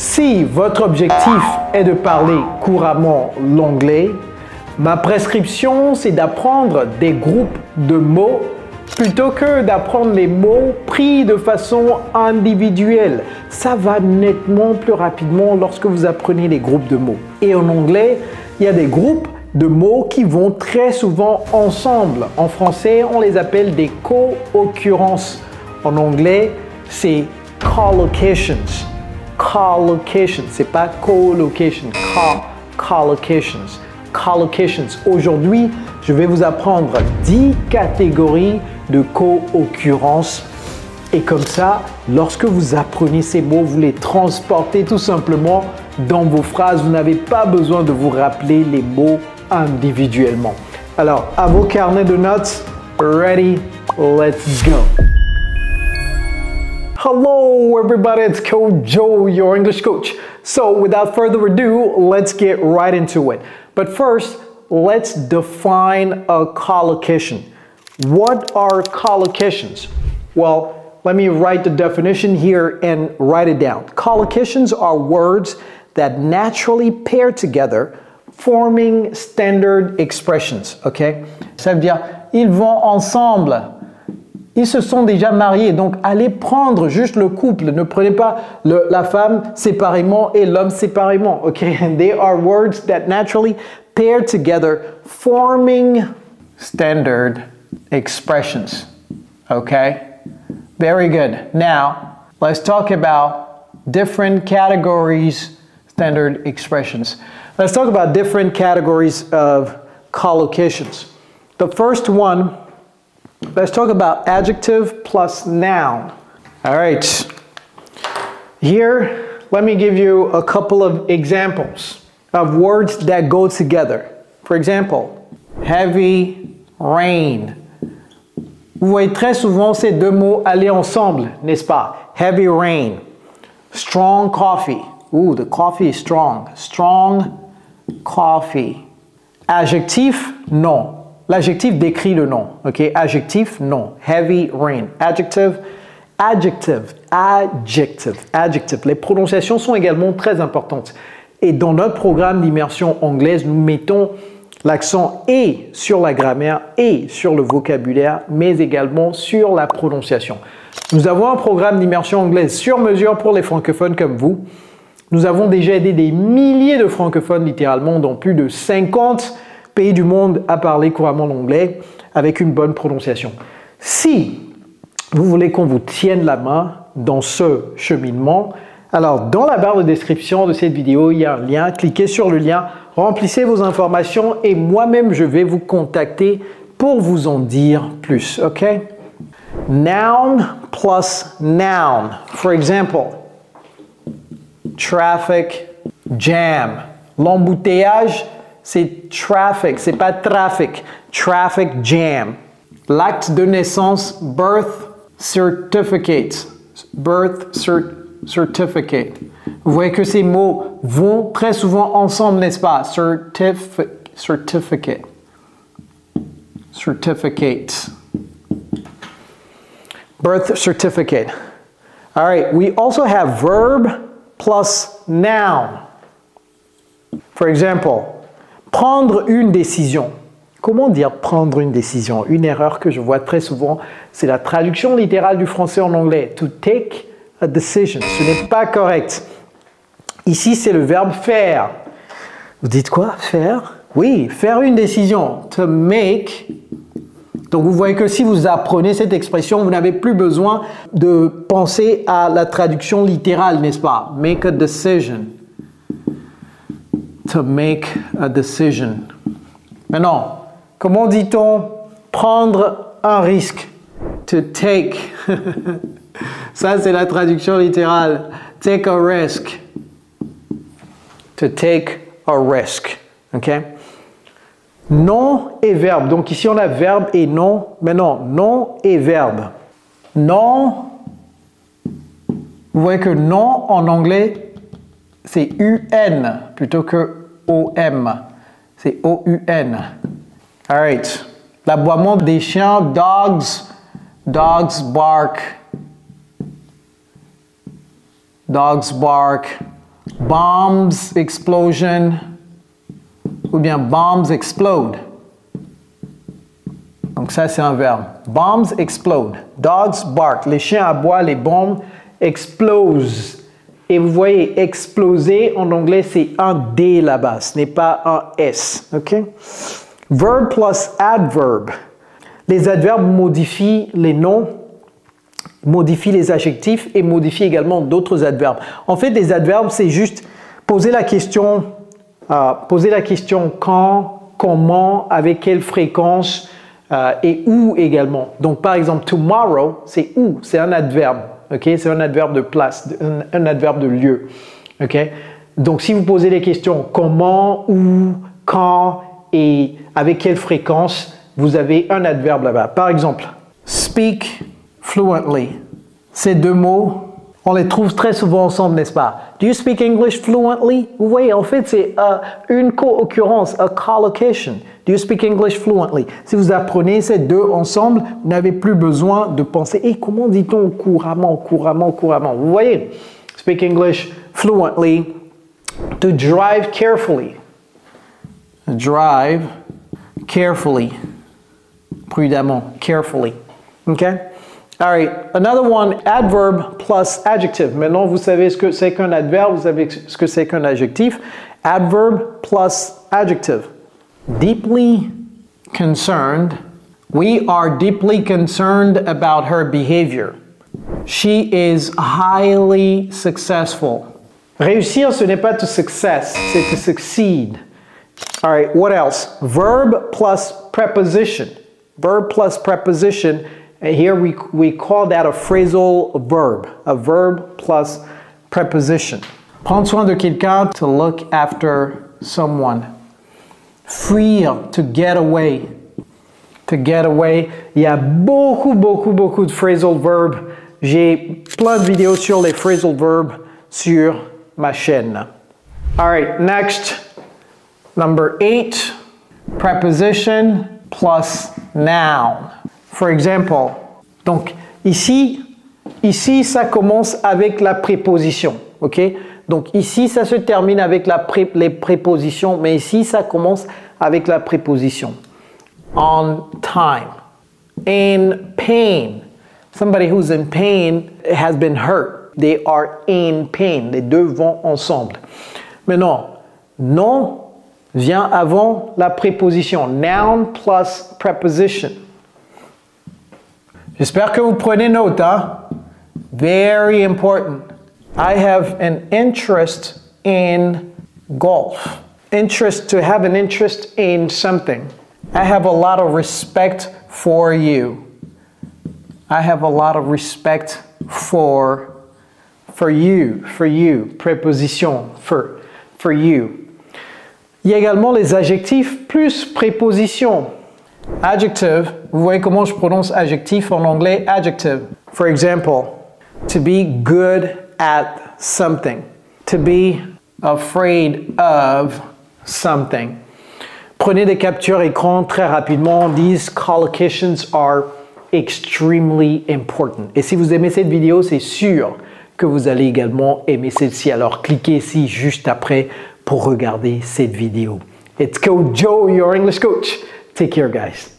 Si votre objectif est de parler couramment l'anglais, ma prescription, c'est d'apprendre des groupes de mots plutôt que d'apprendre les mots pris de façon individuelle. Ça va nettement plus rapidement lorsque vous apprenez les groupes de mots. Et en anglais, il y a des groupes de mots qui vont très souvent ensemble. En français, on les appelle des co-occurrences. En anglais, c'est collocations. Collocations, c'est pas co-location. Collocations. Collocations. Aujourd'hui, je vais vous apprendre 10 catégories de co-occurrences. Et comme ça, lorsque vous apprenez ces mots, vous les transportez tout simplement dans vos phrases. Vous n'avez pas besoin de vous rappeler les mots individuellement. Alors, à vos carnets de notes, ready, let's go. Hello everybody, it's Coach Joe, your English coach. So without further ado, let's get right into it. But first, let's define a collocation. What are collocations? Well, let me write the definition here and write it down. Collocations are words that naturally pair together, forming standard expressions, okay? Ça veut dire, ils vont ensemble. Ils se sont déjà mariés, donc allez prendre juste le couple. Ne prenez pas la femme séparément et l'homme séparément, okay? And they are words that naturally pair together, forming standard expressions, okay? Very good. Now, let's talk about different categories, standard expressions. Let's talk about different categories of collocations. The first one, let's talk about adjective plus noun. All right. Here, let me give you a couple of examples of words that go together. For example, heavy rain. Vous voyez très souvent ces deux mots aller ensemble, n'est-ce pas? Heavy rain. Strong coffee. Ooh, the coffee is strong. Strong coffee. Adjectif, non. L'adjectif décrit le nom. OK? Adjectif, non. Heavy rain. Adjective, adjective, adjective, adjective. Les prononciations sont également très importantes. Et dans notre programme d'immersion anglaise, nous mettons l'accent et sur la grammaire et sur le vocabulaire, mais également sur la prononciation. Nous avons un programme d'immersion anglaise sur mesure pour les francophones comme vous. Nous avons déjà aidé des milliers de francophones littéralement dans plus de 50 pays du monde à parler couramment l'anglais avec une bonne prononciation. Si vous voulez qu'on vous tienne la main dans ce cheminement, alors dans la barre de description de cette vidéo, il y a un lien. Cliquez sur le lien, remplissez vos informations et moi-même, je vais vous contacter pour vous en dire plus. OK? Noun plus noun. For example, traffic jam. L'embouteillage, c'est traffic, c'est pas trafic. Traffic jam. L'acte de naissance, birth certificate. Birth certificate. Vous voyez que ces mots vont très souvent ensemble, n'est-ce pas? Certificate. Certificate. Birth certificate. All right, we also have verb plus noun. For example, prendre une décision. Comment dire prendre une décision? Une erreur que je vois très souvent, c'est la traduction littérale du français en anglais. To take a decision. Ce n'est pas correct. Ici, c'est le verbe faire. Vous dites quoi? Faire? Oui, faire une décision. To make. Donc, vous voyez que si vous apprenez cette expression, vous n'avez plus besoin de penser à la traduction littérale, n'est-ce pas? Make a decision. To make a decision. Maintenant, comment dit-on prendre un risque? To take. Ça, c'est la traduction littérale. Take a risk. To take a risk. OK? Nom et verbe. Donc ici, on a verbe et nom. Maintenant, nom et verbe. Nom. Vous voyez que nom en anglais, c'est UN plutôt que OM. C'est OUN. All right. L'aboiement des chiens, dogs. Dogs bark. Dogs bark. Bombs, explosion, ou bien bombs explode. Donc ça, c'est un verbe. Bombs explode. Dogs bark. Les chiens aboient, les bombes explosent. Et vous voyez, exploser, en anglais, c'est un D là-bas. Ce n'est pas un S. OK? Verb plus adverb. Les adverbes modifient les noms, modifient les adjectifs et modifient également d'autres adverbes. En fait, les adverbes, c'est juste poser la question quand, comment, avec quelle fréquence et où également. Donc, par exemple, tomorrow, c'est où? C'est un adverbe. Okay? C'est un adverbe de place, un adverbe de lieu. Okay? Donc, si vous posez les questions comment, où, quand et avec quelle fréquence, vous avez un adverbe là-bas. Par exemple, speak fluently. Ces deux mots, on les trouve très souvent ensemble, n'est-ce pas? Do you speak English fluently? Vous voyez, en fait, c'est une co-occurrence, a collocation. Do you speak English fluently? Si vous apprenez ces deux ensemble, vous n'avez plus besoin de penser, et comment dit-on couramment, couramment, couramment? Vous voyez, speak English fluently, to drive carefully. Drive carefully. Prudemment, carefully. Okay? All right, another one, adverb plus adjective. Maintenant, vous savez ce que c'est qu'un adverbe, vous savez ce que c'est qu'un adjectif. Adverb plus adjective. Deeply concerned. We are deeply concerned about her behavior. She is highly successful. Réussir, ce n'est pas to success, c'est to succeed. All right, what else? Verb plus preposition. Verb plus preposition. And here we call that a phrasal verb. A verb plus preposition. Prendre soin de quelqu'un, to look after someone. Fuir, to get away. To get away. Il y a beaucoup de phrasal verbs. J'ai plein de vidéos sur les phrasal verbs sur ma chaîne. All right, next. Number 8, preposition plus noun. For example, donc ici, ça commence avec la préposition, ok? Donc ici, ça se termine avec les prépositions, mais ici, ça commence avec la préposition. On time. In pain. Somebody who's in pain has been hurt. They are in pain. Les deux vont ensemble. Maintenant, non vient avant la préposition. Noun plus preposition. J'espère que vous prenez note, hein? Very important. I have an interest in golf. Interest, to have an interest in something. I have a lot of respect for you. I have a lot of respect for you. Préposition, for you. Il y a également les adjectifs plus préposition. Adjective, vous voyez comment je prononce adjectif en anglais? Adjective. For example, to be good at something. To be afraid of something. Prenez des captures écran très rapidement. These collocations are extremely important. Et si vous aimez cette vidéo, c'est sûr que vous allez également aimer celle-ci. Alors cliquez ici juste après pour regarder cette vidéo. It's Coach Joe, your English coach. Take care, guys.